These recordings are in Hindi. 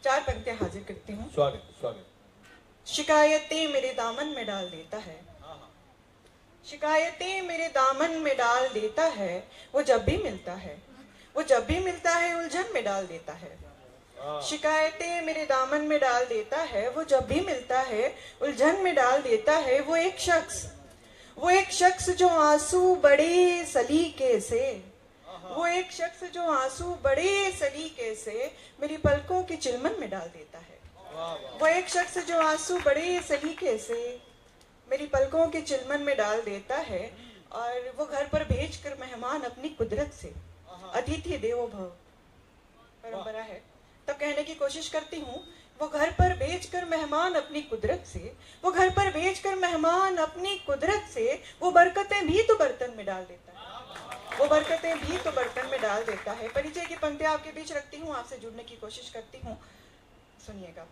4 पंक्तियां हाजिर करती हूँ। स्वागत स्वागत। शिकायतें मेरे दामन में डाल देता है, शिकायतें मेरे दामन में डाल देता है, वो जब भी मिलता है, वो जब भी मिलता है उलझन में डाल देता है। शिकायतें मेरे दामन में डाल देता है, वो जब भी मिलता है उलझन में डाल देता है। वो एक शख्स जो आंसू बड़े सलीके से, वो एक शख्स जो आंसू बड़े सलीके से मेरी पलकों की चिलमन में डाल देता है। वो एक शख्स जो आंसू बड़े सलीके से मेरी पलकों के चिलमन में डाल देता है। और वो घर पर भेजकर मेहमान अपनी कुदरत से, अतिथि देवो भव परंपरा है, तब कहने की कोशिश करती हूँ। वो घर पर भेजकर मेहमान अपनी कुदरत से, वो घर पर भेजकर मेहमान अपनी कुदरत से, वो बरकतें भी तो बर्तन में डाल देता है, वो बरकतें भी तो बर्तन में डाल देता है। परिचय की पंक्तियां आपके बीच रखती हूँ, आपसे जुड़ने की कोशिश करती हूँ, सुनिएगा।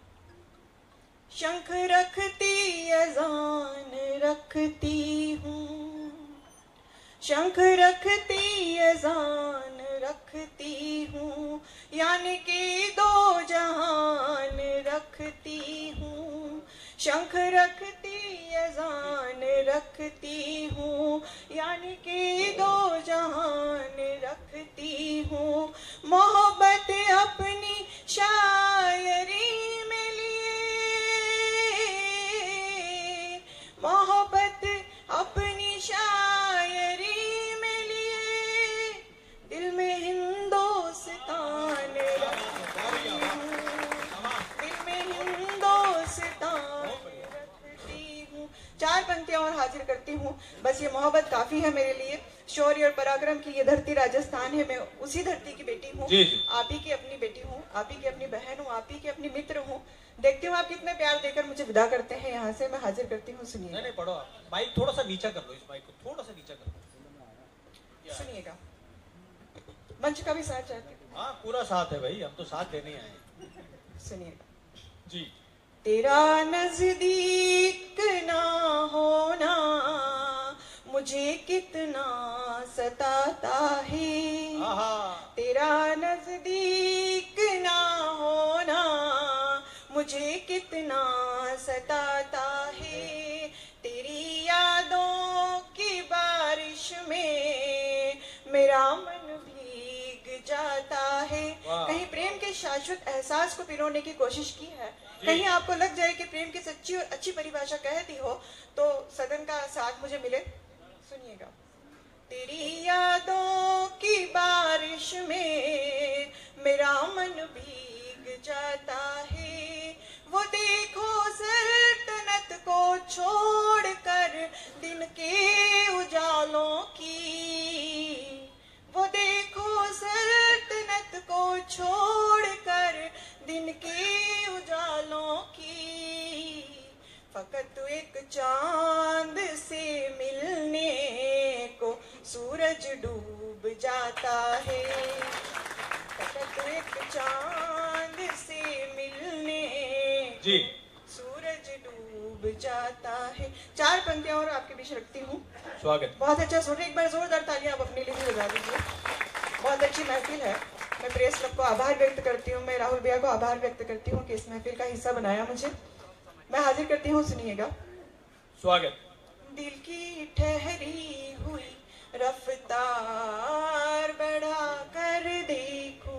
शंख रखती अजान रखती हूँ, शंख रखती अजान रखती हूँ, यानी कि 2 जहान रखती हूँ। शंख रखती अजान रखती हूँ, यानी कि 2 जहान रखती हूँ। मोहब्बत अपनी शायरी में मोहब्बत अपनी शायरी में लिए, दिल में हिंदुस्तान रखती हूँ, दिल में हिंदुस्तान रखती हूँ। 4 पंक्तियां और हाजिर करती हूँ, बस ये मोहब्बत काफी है मेरे लिए। शौर्य और पराक्रम की ये धरती राजस्थान है, मैं उसी धरती की बेटी हूँ, आप ही की अपनी बेटी हूँ, आप ही की अपनी बहन हूँ, आप ही की अपनी मित्र हूँ। देखती हूँ आप कितने प्यार देकर मुझे विदा करते हैं यहाँ से, मैं हाजिर करती हूँ। सुनिए। नहीं पढ़ो आप, माइक थोड़ा सा नीचा कर लो, इस माइक को थोड़ा सा नीचा कर लो। सुनिएगा, मंच का भी साथ चाहते हैं। हाँ पूरा साथ है भाई, हम तो साथ देने आए। सुनिएगा जी। तेरा नजदीक ना होना मुझे कितना सताता है, तेरा नजदीक ना होना मुझे कितना सताता है। तेरी यादों की बारिश में मेरा मन भीग जाता है। कहीं प्रेम के शाश्वत एहसास को पिरोने की कोशिश की है, कहीं आपको लग जाए कि प्रेम की सच्ची और अच्छी परिभाषा कह दी हो, तो सदन का साथ मुझे मिले। सुनिएगा। तेरी यादों की बारिश में मेरा मन भीग जाता है। वो देखो सल्तनत को छोड़कर दिन के उजालों की, वो देखो सल्तनत को छोड़कर दिन के उजालों की। फकत एक चांद से मिलने को सूरज डूब जाता है, फकत एक चांद से मिलने जी सूरज डूब जाता है। 4 पंक्तियां और आपके बीच रखती हूँ। स्वागत। बहुत अच्छा सुन रहे, एक बार जोरदार तालियां आप अपने लिए भी बजा दीजिए। बहुत अच्छी महफिल है। मैं प्रेस क्लब को आभार व्यक्त करती हूँ, मैं राहुल भैया को आभार व्यक्त करती हूँ कि इस महफिल का हिस्सा बनाया मुझे। मैं हाजिर करती हूँ, सुनिएगा। स्वागत। दिल की ठहरी हुई रफ्तार बढ़ा कर देखो,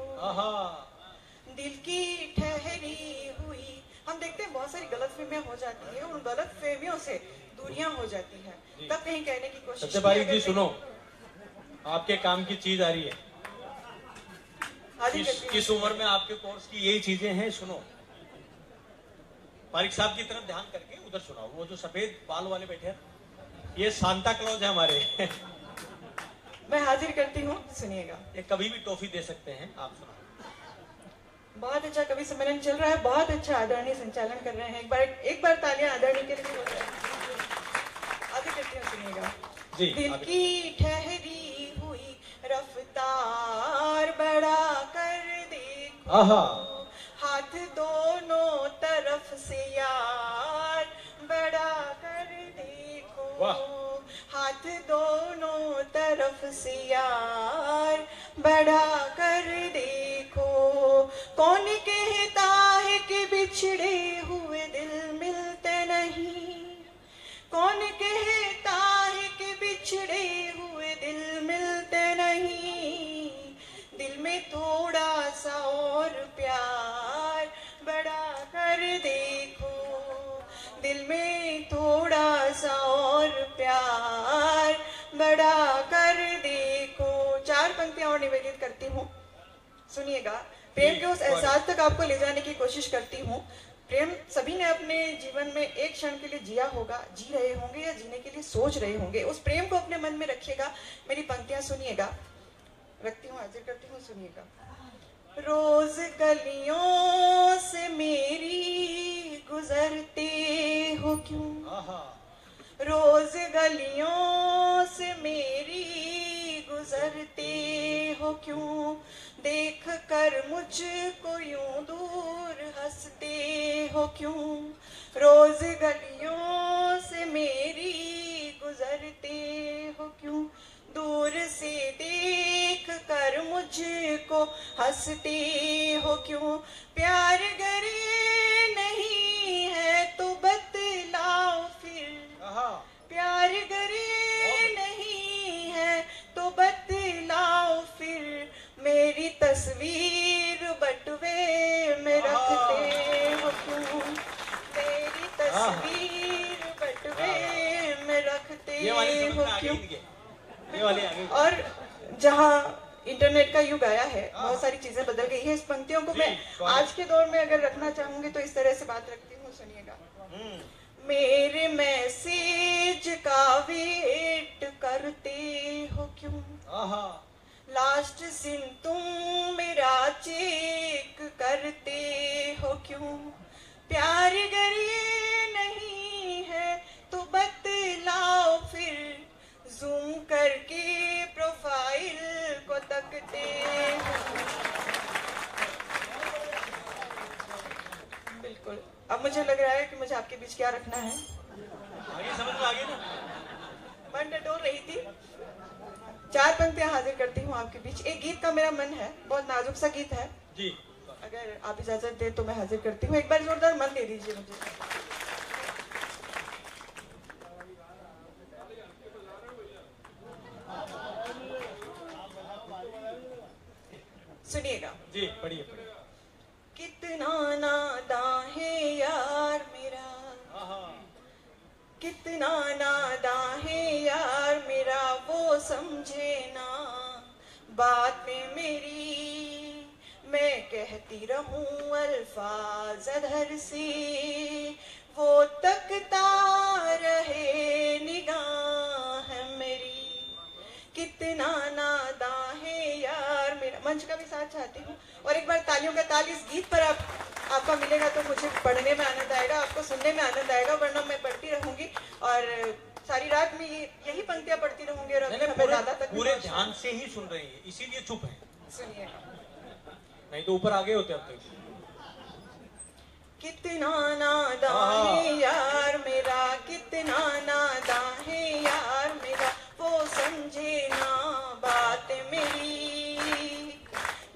दिल की ठहरी हुई। हम देखते हैं बहुत सारी गलतफहमियां हो जाती है, उन गलतफहमियों से दूरियां हो जाती है, तब कहीं कहने की कोशिश। सत्यपारी जी सुनो, आपके काम की चीज आ रही है। किस उम्र में आपके कोर्स की यही चीजें हैं, सुनो। पारिक साहब की तरफ ध्यान करके उधर सुनाओ। वो जो सफेद बाल वाले बैठे हैं, ये सांता क्लॉज है हमारे। मैं हाजिर करती हूँ, सुनिएगा। ये कभी भी टॉफी दे सकते हैं, आप सुनाओ। बहुत अच्छा कवि सम्मेलन चल रहा है, बहुत अच्छा आदरणीय संचालन कर रहे हैं। एक बार तालियां आदरणीय के लिए हो जाए। आगे करती हूँ, सुनिएगा। दिल की ठहरी हुई रफ्तार बढ़ा कर देखो, हाथ दोनों तरफ से यार बढ़ा कर देखो, हाथ दोनों तरफ से यार बढ़ा कर देखो। कौन कहता है सुनिएगा, प्रेम के उस एहसास तक आपको ले जाने की कोशिश करती हूँ। प्रेम सभी ने अपने जीवन में एक क्षण के लिए जिया होगा, जी रहे होंगे या जीने के लिए सोच रहे होंगे। उस प्रेम को अपने मन में रखिएगा। मेरी पंक्तियां सुनिएगा, रखती हूँ, हाजिर करती हूँ, सुनिएगा। रोज गलियों से मेरी गुजरते हो क्यों, रोज गलियों से मेरी गुजरते हो क्यों, देख कर मुझको यूं दूर हंसते हो क्यों, रोज गलियों से मेरी गुजरते हो क्यों, दूर से देख कर मुझको हंसते हो क्यों, प्यार गरे नहीं है तो बतलाओ फिर, प्यार गरे नहीं है तो बतलाओ फिर, मेरी तस्वीर बटुए में रखते हो क्यों, मेरी तस्वीर बटुए में रखते हो क्यों। और जहाँ इंटरनेट का युग आया है, बहुत सारी चीजें बदल गई है। इस पंक्तियों को मैं आज के दौर में अगर रखना चाहूंगी तो इस तरह से बात रखती हूँ, सुनिएगा। मेरे मैसेज का वेट करते हो क्यों, लास्ट सीन तुम मेरा चेक करते हो क्यों, प्यार गरे नहीं है तो बतलाओ फिर, जूम करके प्रोफाइल को तकते हो। बिल्कुल, अब मुझे लग रहा है कि मुझे आपके बीच क्या रखना है। आगे समझ में आ गई ना, मन डटोर रही थी। 4 पंक्तियां हाजिर करती हूँ आपके बीच। एक गीत का मेरा मन है, बहुत नाजुक सा गीत है जी, अगर आप इजाजत दे तो मैं हाजिर करती हूँ। एक बार जोरदार मन दे दीजिए मुझे। सुनिएगा जी, पढ़िए पढ़िए। कितना नादां है यार मेरा, कितना नादां है यार मेरा, वो समझे ना बात में मेरी, मैं कहती रहूं अल्फाज अधर से, वो तकता रहे निगाह मेरी, कितना नादां है यार मेरा। मंच का भी साथ चाहती हूँ, और एक बार तालियों का ताल इस गीत पर आपका मिलेगा तो मुझे पढ़ने में आनंद आएगा, आपको सुनने में आनंद आएगा, वरना मैं पढ़ती रहूंगी और सारी रात में यही पंक्तियां पढ़ती रहूंगी और पूरे ध्यान से ही सुन रही है, इसीलिए चुप है। सुनिए, नहीं तो ऊपर आगे होते अब तक। कितना नादां है यार मेरा, कितना नादां है यार मेरा, वो समझे ना बात मेरी,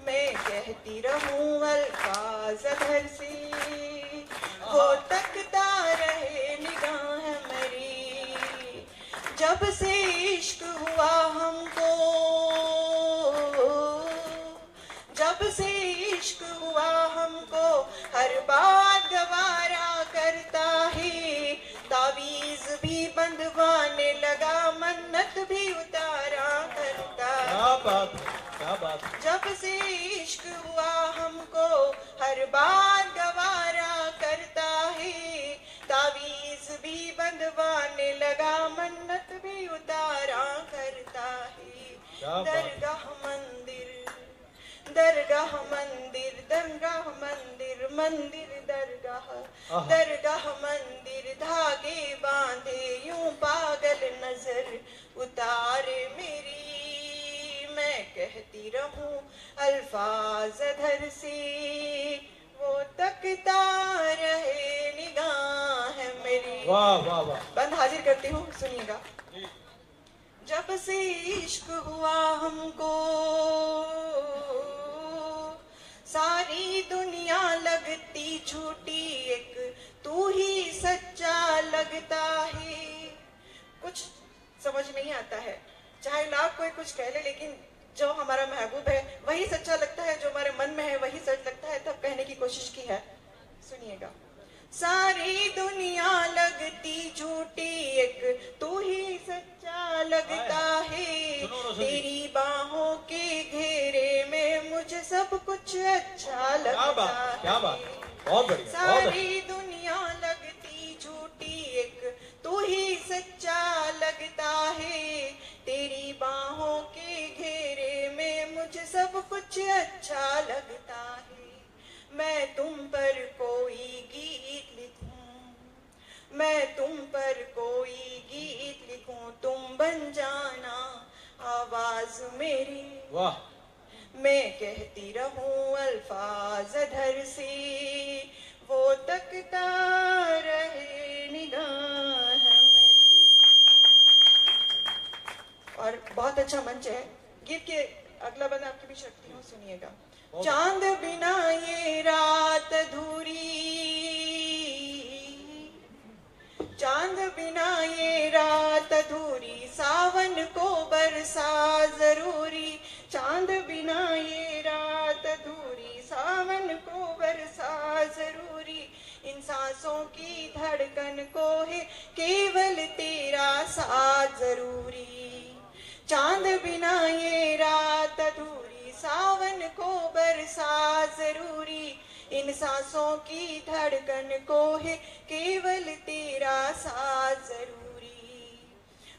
मैं कहती रहूं अल्फाज अधर से, वो तकता रहे निगाह मेरी, जब से इश्क हुआ हमको, जब से इश्क हुआ हमको, हर बात गवारा करता है, तावीज भी बंधवाने लगा, मन्नत भी उतारा करता है। क्या बात। जब से इश्क हुआ हमको, हर बात गवारा करता है, तावीज भी बंधवाने लगा, मन्नत भी उतारा करता है। दरगाह मंदिर, दरगाह मंदिर, दरगाह मंदिर, मंदिर दरगाह, दरगाह मंदिर, धागे बांधे यूं पागल नजर उतारे मेरी, मैं कहती रहूं अल्फाज अधर से, वो तकता रहे निगाह मेरी। वाह वाह वाह। बंद हाजिर करती हूँ, सुनिएगा। जब से इश्क हुआ हमको, सारी दुनिया लगती झूठी, एक तू ही सच्चा लगता है। कुछ समझ नहीं आता है, चाहे लाख कोई कुछ कह ले, लेकिन जो हमारा महबूब है वही सच्चा लगता है, जो हमारे मन में है वही सच लगता है। तब कहने की कोशिश की है, सुनिएगा। सारी दुनिया लगती झूठी, एक तू ही सच्चा लगता है, तेरी बाहों के घेरे में मुझे सब कुछ कुछ अच्छा लगता है। क्या बात, बहुत बढ़िया। सारी दुनिया लगती झूठी, एक तू ही सच्चा लगता है। तेरी बाहों के घेरे में मुझे सब कुछ अच्छा लगता है। मैं तुम पर कोई गीत लिखूं, मैं तुम पर कोई गीत लिखूं, तुम बन जाना आवाज मेरी। वाह। मैं कहती रहूं अल्फाज अधर से, वो तकता रहे निगाह मेरी। और बहुत अच्छा मंच है। गीत के अगला बंद आपके बीच रखती हूँ, सुनिएगा। चांद बिना ये रात अधूरी, चांद बिना ये रात अधूरी, सावन को बरसा जरूरी। चांद बिना ये रात अधूरी, सावन को बरसा जरूरी। इन सांसों की धड़कन को है केवल तेरा साथ जरूरी। चांद बिना ये रात अधूरी, सावन को बरसा जरूरी। इन सांसों की धड़कन को है केवल तेरा साथ जरूरी।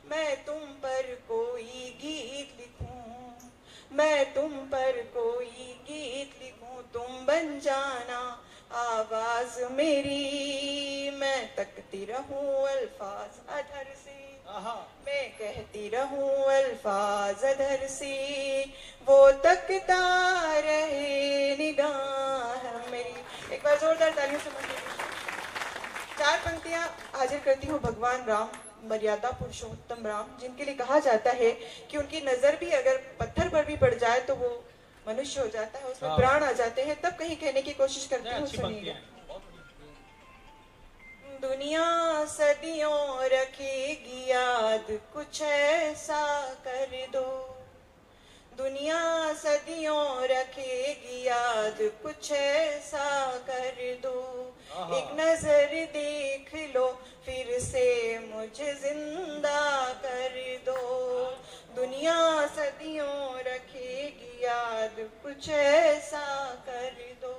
मैं तुम पर कोई गीत लिखूं, मैं तुम पर कोई गीत लिखूं, तुम बन जाना आवाज मेरी। मैं तकती रहूं अल्फाज अधर से, मैं कहती रहूं अल्फाज अधर से, वो तकता रहे निगाह मेरी। एक बार जोरदार तालियों से मंजूर। 4 पंक्तियां हाजिर करती हूँ भगवान राम, मर्यादा पुरुषोत्तम राम, जिनके लिए कहा जाता है कि उनकी नजर भी अगर पत्थर पर भी पड़ जाए तो वो मनुष्य हो जाता है, उसमें प्राण आ जाते हैं। तब कहीं कहने की कोशिश करती हूँ, सुनिएगा। दुनिया सदियों रखेगी याद, कुछ ऐसा कर दो। दुनिया सदियों रखेगी याद, कुछ ऐसा कर दो। एक नजर देख लो फिर से मुझे जिंदा कर दो। दुनिया सदियों रखेगी याद, कुछ ऐसा कर दो।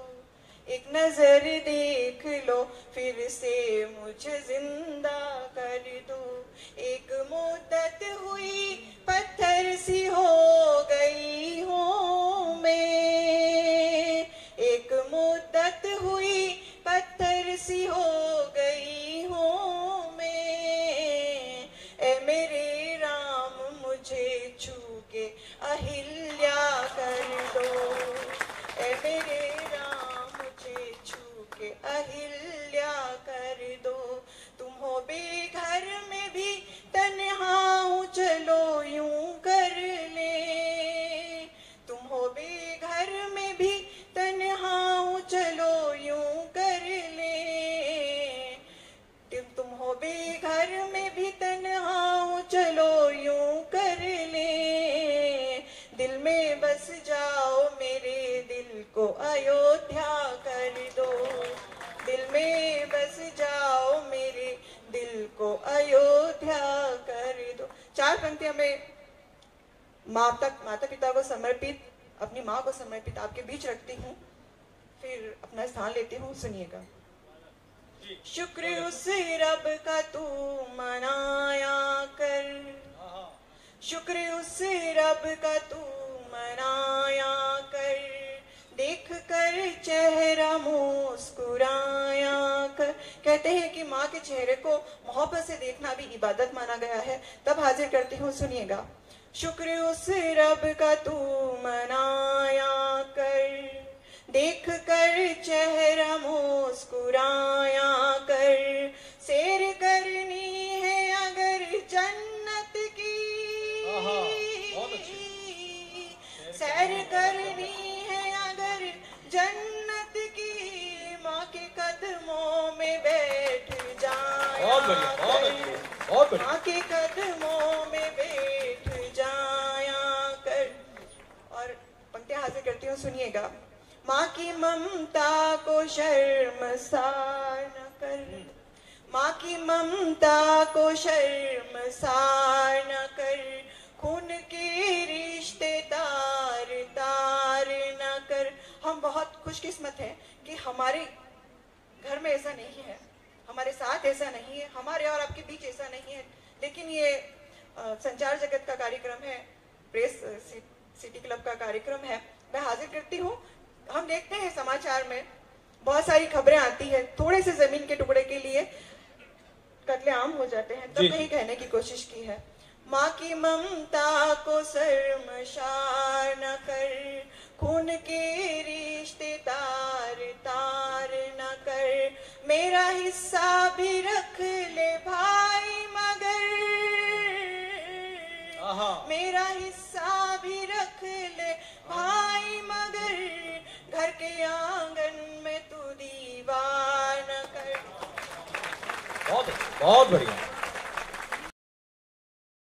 एक नजर देख लो फिर से मुझे जिंदा कर दो। एक मुद्दत हुई पत्थर सी हो गई हूँ मैं, एक मुद्दत हुई पत्थर सी हो गई हूँ मैं। ए मेरे राम मुझे छू के अहिल्या कर दो। ए मेरे राम मुझे छू के अहिल्या कर दो। तुम हो बेघर में भी तन्हा हूँ चलो यूं कर ले। तुम हो बेघर में भी तन्हा हूँ चलो यूं कर ले। तुम हो बेघर में भी तन्हा हूँ चलो यूं कर ले। दिल में बस जाओ मेरे दिल को अयोध्या कर दो। दिल में बस जाओ मेरे दिल को अयोध्या कर दो। 4 पंक्तियां में माता पिता को समर्पित, अपनी माँ को समर्पित आपके बीच रखती हूँ, फिर अपना स्थान लेती हूँ, सुनिएगा। शुक्र उस रब का तू मनाया कर, शुक्र उस रब का तू मनाया कर। देख कर चेहरा मुस्कुराया कर। कहते हैं कि माँ के चेहरे को मोहब्बत से देखना भी इबादत माना गया है। तब हाजिर करती हूँ, सुनिएगा। शुक्र उस रब का तू मनाया कर, देख कर चेहरा मुस्कुराया कर। सैर करनी है अगर जन्नत की, सैर करनी है अगर जन्नत की, माँ के कदमों में बैठ जाया कर। माँ के कदमों में बैठ जाया कर। और पंक्तियां हाजिर करती हूँ, सुनिएगा। माँ की ममता को शर्मसार न कर, माँ की ममता को शर्मसार न कर। खून के रिश्ते तार तार न कर। हम खुशकिस्मत हैं कि हमारे घर में ऐसा नहीं है, हमारे साथ ऐसा नहीं है, हमारे और आपके बीच ऐसा नहीं है। लेकिन ये संचार जगत का कार्यक्रम है, प्रेस सिटी क्लब का कार्यक्रम है, मैं हाजिर करती हूँ। हम देखते हैं समाचार में बहुत सारी खबरें आती है, थोड़े से जमीन के टुकड़े के लिए कत्लेआम हो जाते हैं, तब नहीं कहने की कोशिश की है। माँ की ममता को शर्मसार न कर, खून के रिश्ते तार तार न कर, मेरा हिस्सा भी रख ले भाई मगर, मेरा हिस्सा भी रख ले भाई मगर, घर के आंगन में तू दीवार न कर। बहुत बढ़िया।